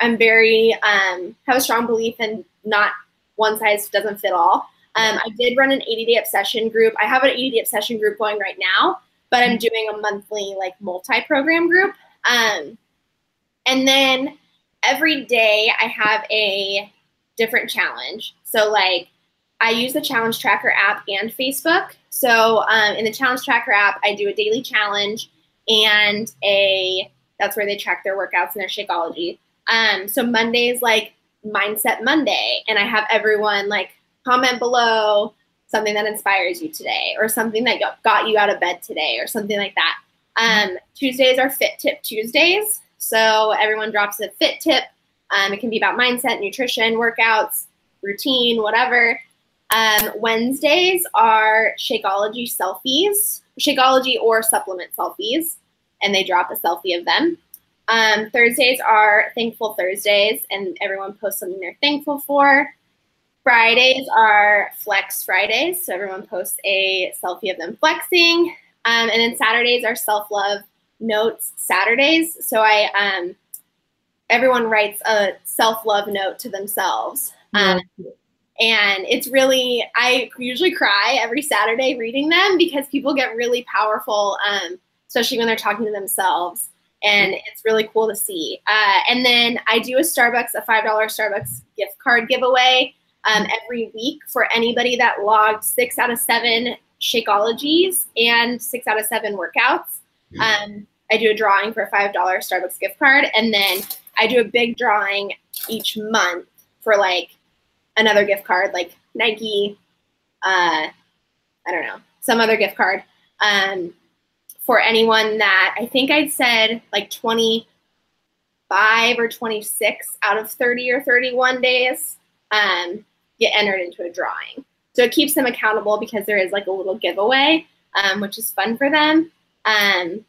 I'm very, have a strong belief in not one size doesn't fit all. I did run an 80 Day Obsession group. I have an 80 Day Obsession group going right now, but I'm doing a monthly like multi-program group. And then every day I have a different challenge. So like I use the Challenge Tracker app and Facebook. So in the Challenge Tracker app, I do a daily challenge and that's where they track their workouts and their Shakeology. So Monday's like Mindset Monday, and I have everyone like comment below something that inspires you today, or something that got you out of bed today, or something like that. Tuesdays are Fit Tip Tuesdays. So everyone drops a fit tip. It can be about mindset, nutrition, workouts, routine, whatever. Wednesdays are Shakeology selfies, Shakeology or supplement selfies, and they drop a selfie of them. Thursdays are Thankful Thursdays, and everyone posts something they're thankful for. Fridays are Flex Fridays, so everyone posts a selfie of them flexing. And then Saturdays are Self-Love Notes Saturdays. So everyone writes a self-love note to themselves. And it's really, I usually cry every Saturday reading them because people get really powerful, especially when they're talking to themselves. And it's really cool to see. And then I do a $5 Starbucks gift card giveaway every week for anybody that logged 6 out of 7 Shakeologies and 6 out of 7 workouts. I do a drawing for a $5 Starbucks gift card. And then I do a big drawing each month for like another gift card, like Nike, I don't know, some other gift card. For anyone that I think I'd said like 25 or 26 out of 30 or 31 days get entered into a drawing. So it keeps them accountable because there is like a little giveaway, which is fun for them. And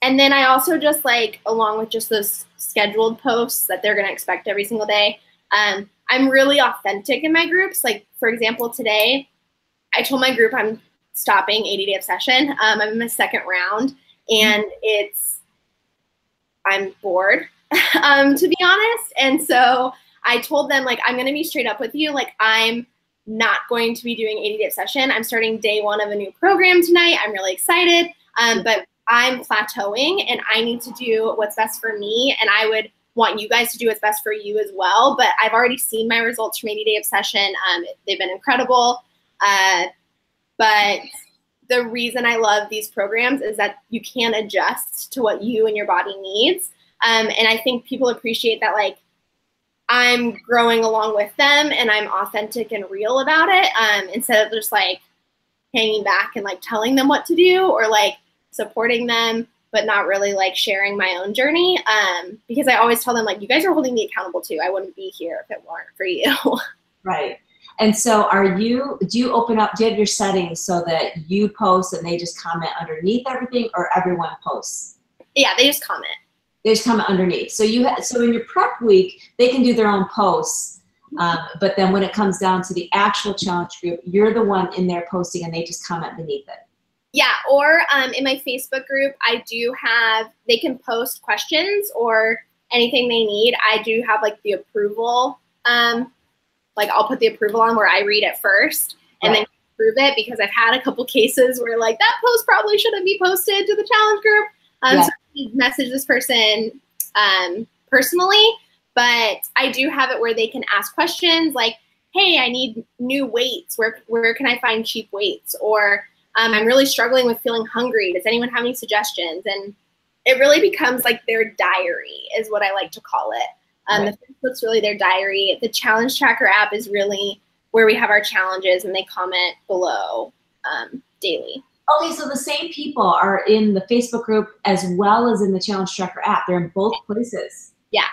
then I also just like, along with just those scheduled posts that they're going to expect every single day, I'm really authentic in my groups. Like, for example, today I told my group I'm stopping 80 Day Obsession. I'm in my second round, and I'm bored, to be honest. And so I told them, like, I'm going to be straight up with you. Like, I'm not going to be doing 80 Day Obsession. I'm starting day 1 of a new program tonight. I'm really excited, but I'm plateauing, and I need to do what's best for me. And I would want you guys to do what's best for you as well. But I've already seen my results from 80 Day Obsession. They've been incredible. But the reason I love these programs is that you can adjust to what you and your body needs. And I think people appreciate that, like, I'm growing along with them and I'm authentic and real about it, instead of just like hanging back and like telling them what to do or like supporting them. but not really like sharing my own journey. Because I always tell them like, you guys are holding me accountable too. I wouldn't be here if it weren't for you. Right. And so do you open up, do you have your settings so that you post and they just comment underneath everything, or everyone posts? Yeah, they just comment. They just comment underneath. So so in your prep week, they can do their own posts. But then when it comes down to the actual challenge group, you're the one in there posting and they just comment beneath it. Yeah, or in my Facebook group, I do have, they can post questions or anything they need. I do have like the approval, like I'll put the approval on where I read it first and then approve it, because I've had a couple cases where like that post probably shouldn't be posted to the challenge group. So I message this person personally, but I do have it where they can ask questions like, hey, I need new weights. Where can I find cheap weights? Or I'm really struggling with feeling hungry. Does anyone have any suggestions? And it really becomes like their diary is what I like to call it. The Facebook's really their diary. The challenge tracker app is really where we have our challenges and they comment below daily. Okay, so the same people are in the Facebook group as well as in the challenge tracker app. They're in both places. Yeah.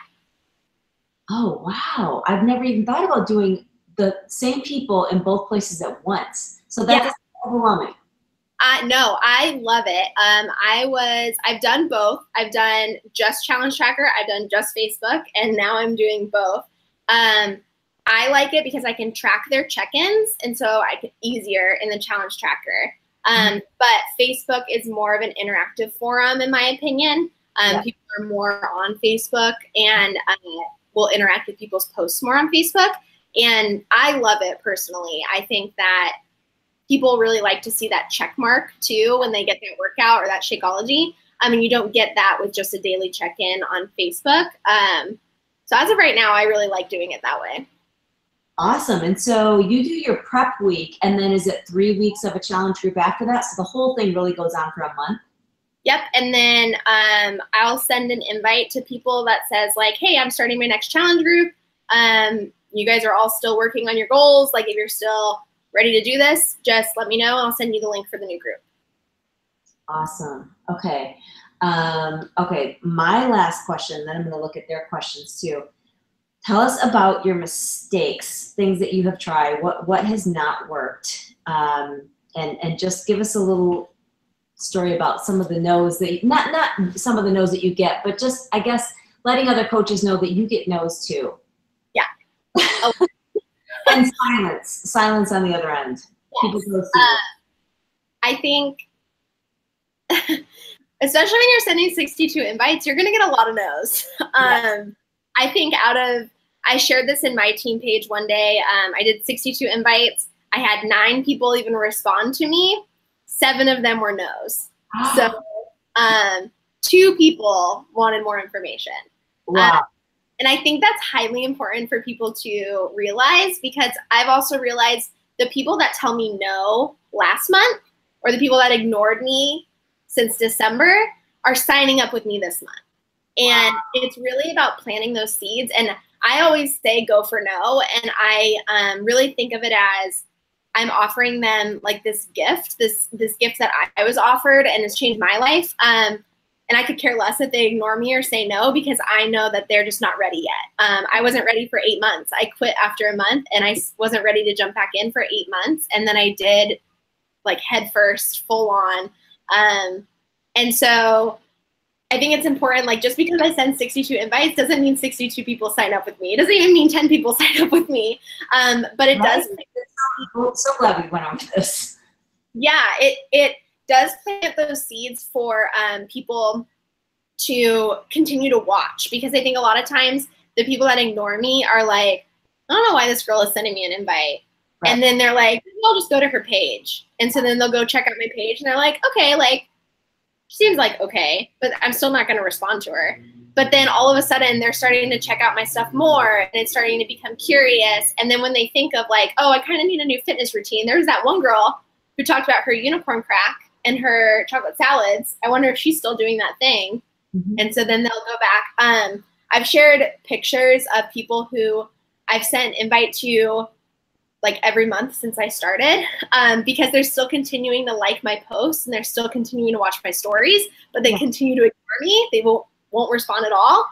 Oh, wow. I've never even thought about doing the same people in both places at once. So that's overwhelming. No, I love it. I've done both. I've done just challenge tracker. I've done just Facebook, and now I'm doing both. I like it because I can track their check-ins, and so I get easier in the challenge tracker. But Facebook is more of an interactive forum, in my opinion. People are more on Facebook and will interact with people's posts more on Facebook. And I love it personally. I think that people really like to see that check mark too when they get their workout or that Shakeology. I mean, you don't get that with just a daily check-in on Facebook. So as of right now, I really like doing it that way. Awesome. And so you do your prep week, and then is it 3 weeks of a challenge group after that? So the whole thing really goes on for a month? Yep. And then I'll send an invite to people that says like, hey, I'm starting my next challenge group. You guys are all still working on your goals. Like if you're still ready to do this, just let me know and I'll send you the link for the new group. Awesome. Okay. Okay. My last question, then I'm going to look at their questions too. Tell us about your mistakes, things that you have tried, what has not worked, and just give us a little story about some of the no's that not some of the no's that you get, but just I guess letting other coaches know that you get no's too. Yeah. Oh. And silence on the other end. Yes. People go see it. I think, especially when you're sending 62 invites, you're going to get a lot of no's. I think I shared this in my team page one day. I did 62 invites. I had 9 people even respond to me. 7 of them were no's. So 2 people wanted more information. Wow. And I think that's highly important for people to realize, because I've also realized the people that tell me no last month or the people that ignored me since December are signing up with me this month. And it's really about planting those seeds. And I always say go for no. And I really think of it as I'm offering them like this gift, this gift that I was offered and has changed my life. And I could care less if they ignore me or say no, because I know that they're just not ready yet. I wasn't ready for 8 months. I quit after a month and I wasn't ready to jump back in for 8 months. And then I did like head first, full on. And so I think it's important, like just because I send 62 invites doesn't mean 62 people sign up with me. It doesn't even mean 10 people sign up with me. But it does. I'm so glad we went on with this. Yeah, it does plant those seeds for people to continue to watch, because I think a lot of times the people that ignore me are like, I don't know why this girl is sending me an invite. Right. And then they're like, I'll just go to her page. And so then they'll go check out my page and they're like, okay, like, seems like okay, but I'm still not going to respond to her. But then all of a sudden they're starting to check out my stuff more and it's starting to become curious. And then when they think of like, oh, I kind of need a new fitness routine. There's that one girl who talked about her unicorn crack and her chocolate salads. I wonder if she's still doing that thing. Mm-hmm. And so then they'll go back. I've shared pictures of people who I've sent invite to like every month since I started, because they're still continuing to like my posts and they're still continuing to watch my stories, but they continue to ignore me. They won't respond at all.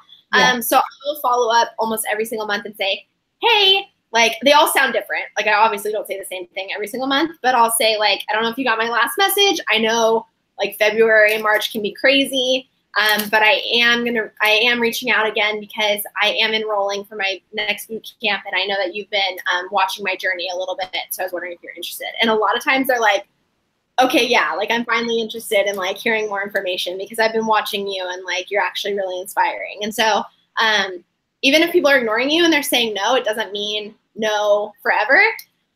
So I will follow up almost every single month and say, hey, like they all sound different. Like I obviously don't say the same thing every single month, but I'll say like, I don't know if you got my last message. I know like February and March can be crazy. But I am reaching out again because I am enrolling for my next boot camp. And I know that you've been watching my journey a little bit. So I was wondering if you're interested. And a lot of times they're like, okay, yeah, like I'm finally interested in like hearing more information because I've been watching you and like, you're actually really inspiring. And so even if people are ignoring you and they're saying no, it doesn't mean no forever.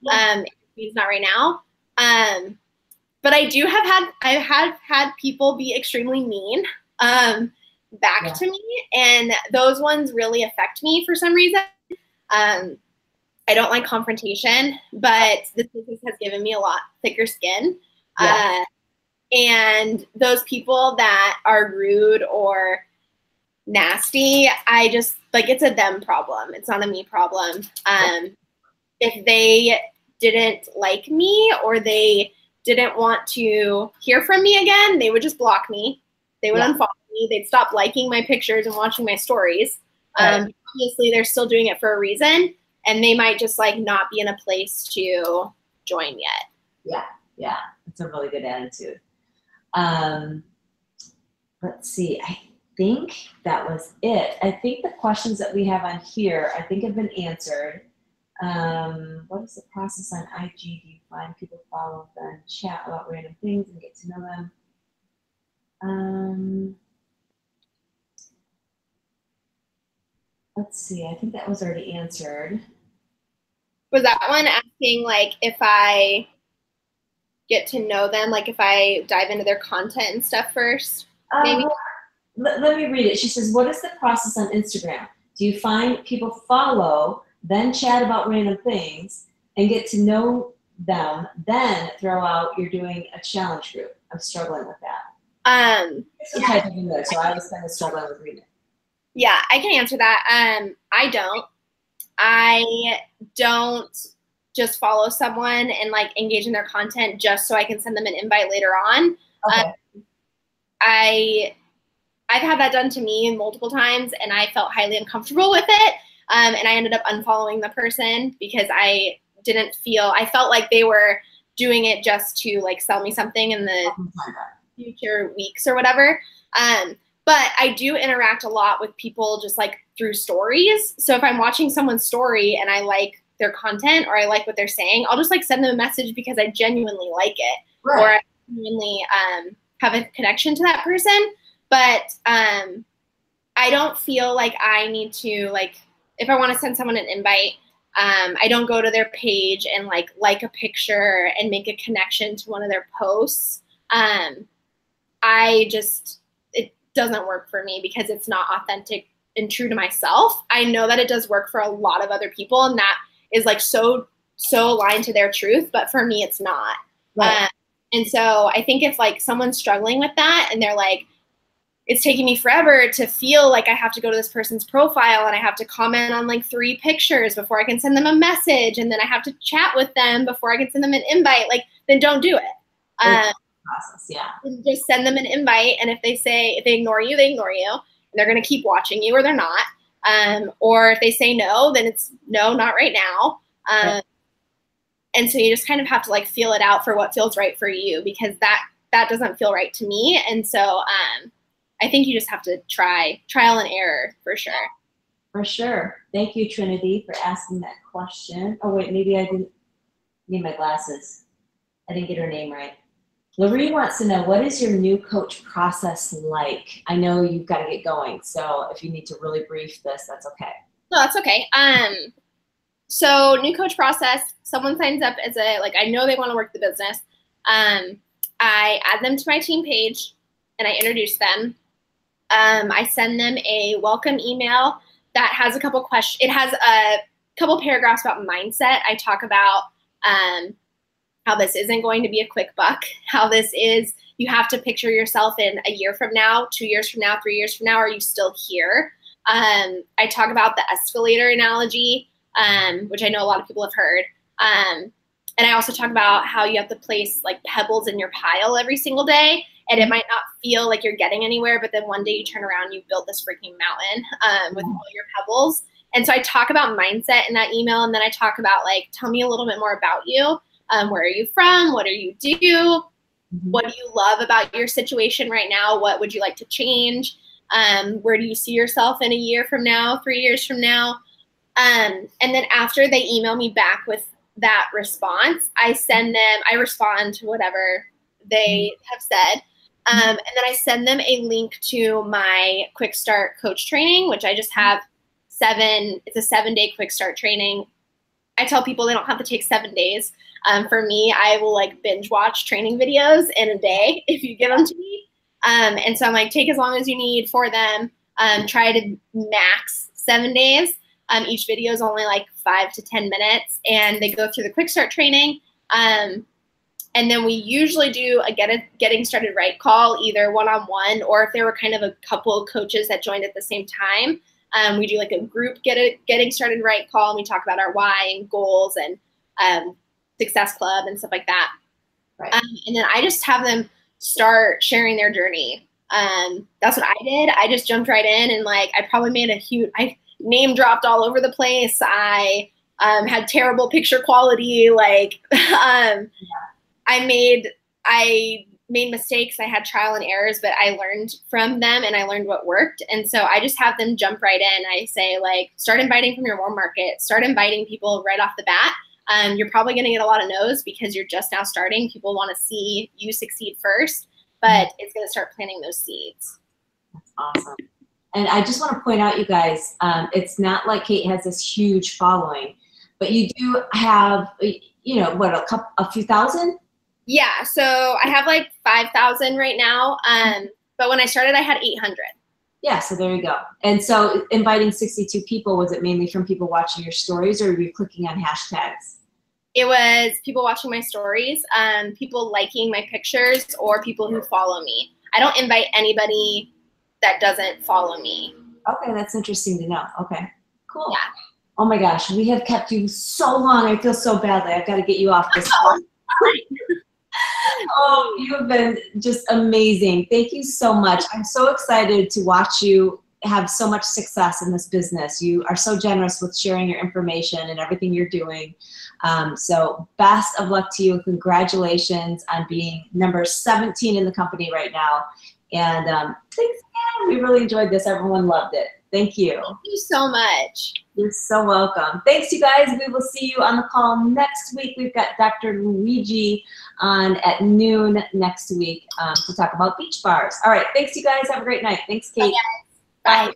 It means not right now. But I have had people be extremely mean back to me, and those ones really affect me for some reason. I don't like confrontation, but this business has given me a lot thicker skin. And those people that are rude or nasty, I just like, it's a them problem. It's not a me problem. If they didn't like me or they didn't want to hear from me again, they would just block me. They would unfollow me. They'd stop liking my pictures and watching my stories. Obviously, they're still doing it for a reason, and they might just like not be in a place to join yet. Yeah, that's a really good attitude. Let's see. I think that was it. I think the questions that we have on here, I think have been answered. What is the process on IG? Do you find people follow them, chat about random things and get to know them? Let's see. I think that was already answered. Was that one asking like if I get to know them, like if I dive into their content and stuff first? Maybe. Let me read it. She says, what is the process on Instagram? Do you find people follow, then chat about random things and get to know them, then throw out you're doing a challenge group? I'm struggling with that. So I was kind of struggling with reading it. Yeah, I can answer that. I don't just follow someone and like engage in their content just so I can send them an invite later on. Okay. I've had that done to me multiple times and I felt highly uncomfortable with it. And I ended up unfollowing the person because I felt like they were doing it just to like sell me something in the future weeks or whatever. But I do interact a lot with people just like through stories. So if I'm watching someone's story and I like their content or I like what they're saying, I'll just like send them a message because I genuinely like it. Right. Or I genuinely have a connection to that person. But I don't feel like I need to, like, if I want to send someone an invite, I don't go to their page and like a picture and make a connection to one of their posts. It doesn't work for me because it's not authentic and true to myself. I know that it does work for a lot of other people and that is like so aligned to their truth, but for me, it's not. Right. And so I think if like someone's struggling with that and they're like, it's taking me forever to feel like I have to go to this person's profile and I have to comment on like 3 pictures before I can send them a message. And then I have to chat with them before I can send them an invite. Like, then don't do it. Process, yeah. Just send them an invite. And if they ignore you, they ignore you. And they're going to keep watching you or they're not. Or if they say no, then it's no, not right now. Right. And so you just kind of have to like feel it out for what feels right for you because that doesn't feel right to me. And so, I think you just have to trial and error for sure. For sure. Thank you, Trinity, for asking that question. Oh, wait, maybe I didn't need my glasses. I didn't get her name right. Lorene wants to know, what is your new coach process like? I know you've got to get going, so if you need to really brief this, that's okay. No, that's okay. So new coach process, someone signs up as I know they want to work the business. I add them to my team page and I introduce them. I send them a welcome email that has a couple questions. It has a couple paragraphs about mindset. I talk about how this isn't going to be a quick buck, how this is, you have to picture yourself in a year from now, 2 years from now, 3 years from now, are you still here? I talk about the escalator analogy, which I know a lot of people have heard. And I also talk about how you have to place like pebbles in your pile every single day. And it might not feel like you're getting anywhere, but then one day you turn around, you build this freaking mountain with all your pebbles. And so I talk about mindset in that email. And then I talk about like, tell me a little bit more about you. Where are you from? What do you do? What do you love about your situation right now? What would you like to change? Where do you see yourself in a year from now, 3 years from now? And then after they email me back with that response, I respond to whatever they have said. And then I send them a link to my Quick Start coach training, which I just have it's a 7-day Quick Start training. I tell people they don't have to take 7 days. For me, I will like binge watch training videos in a day if you give them to me. And so I'm like, take as long as you need for them. Try to max 7 days. Each video is only like 5 to 10 minutes, and they go through the Quick Start training. And then we usually do a getting started right call, either one-on-one, or if there were kind of a couple of coaches that joined at the same time, we do like a group getting started right call, and we talk about our why and goals and Success Club and stuff like that. Right. And then I just have them start sharing their journey. That's what I did. I just jumped right in, and like I probably made I name dropped all over the place. I had terrible picture quality. Like I made mistakes. I had trial and errors, but I learned from them and I learned what worked. And so I just have them jump right in. I say like, start inviting from your warm market, start inviting people right off the bat. You're probably going to get a lot of no's because you're just now starting. People want to see you succeed first, but it's going to start planting those seeds. That's awesome. And I just want to point out, you guys, it's not like Kate has this huge following, but you do have, a few thousand? Yeah, so I have like 5,000 right now, but when I started, I had 800. Yeah, so there you go. And so inviting 62 people, was it mainly from people watching your stories, or were you clicking on hashtags? It was people watching my stories, people liking my pictures, or people who follow me. I don't invite anybody that doesn't follow me. Okay, that's interesting to know. Okay, cool. Yeah. Oh my gosh, we have kept you so long. I feel so badly. I've got to get you off this call. Oh, you have been just amazing. Thank you so much. I'm so excited to watch you have so much success in this business. You are so generous with sharing your information and everything you're doing. So best of luck to you. Congratulations on being number 17 in the company right now. And thanks again. We really enjoyed this. Everyone loved it. Thank you. Thank you so much. You're so welcome. Thanks, you guys. We will see you on the call next week. We've got Dr. Luigi on at noon next week to talk about beach bars. All right. Thanks, you guys. Have a great night. Thanks, Kate. Bye. Bye.